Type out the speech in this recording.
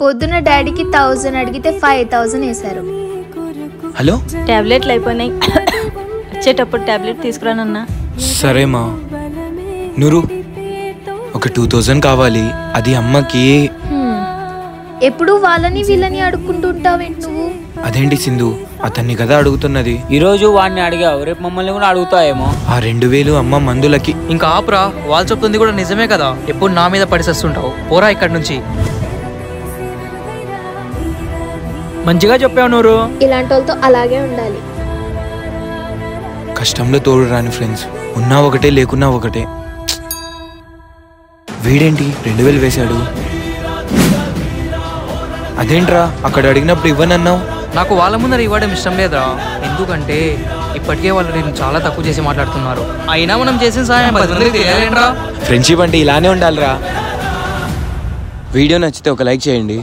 పొద్దున డాడీకి 1000 అడిగితే 5000 వేశారు. హలో, టాబ్లెట్లు అయిపోయినాయి, వచ్చేటప్పుడు టాబ్లెట్ తీసుకురానన్నా. సరే మా నూరు, ఒక 2000 కావాలి, అది అమ్మకి. ఎప్పుడు వాళ్ళని వీళ్ళని అడుక్కుంటుంటావేంటి నువ్వు? అదేంటి సింధు, అతన్ని కదా అడుగుతున్నది. ఈరోజు వాడిని అడిగావు, రేపు మమ్మల్ని కూడా అడుగుతాయేమో. ఆ 2000 అమ్మ మందులకి. ఇంకా ఆపురా, వాళ్ళు చెప్తుంది కూడా నిజమే కదా. ఎప్పుడు నా మీద పడిసేస్తుంటావు, పోరా ఇక్కడి నుంచి. మంచిగా చెప్పావు నూరు. ఇలాంటి వాళ్ళతో అలాగే ఉండాలి. కష్టంలో తోడు రాని ఫ్రెండ్స్, ఉన్నా ఒకటే లేకున్నా ఒకటే. వీడేంటి 2000 వేశాడు? అదేంట్రా, అక్కడ అడిగినప్పుడు ఇవ్వనన్నావు. నాకు వాళ్ళ ముందర ఇవ్వడం ఇష్టం లేదురా, ఎందుకంటే ఇప్పటికే వాళ్ళు నేను చాలా తక్కువ చేసి మాట్లాడుతున్నారు. అయినా మనం చేసిన సాయం 10 మందికి తెలియాలేంట్రా. ఫ్రెండ్షిప్ అంటే ఇలానే ఉండాలిరా. వీడియో నచ్చితే ఒక లైక్ చేయండి.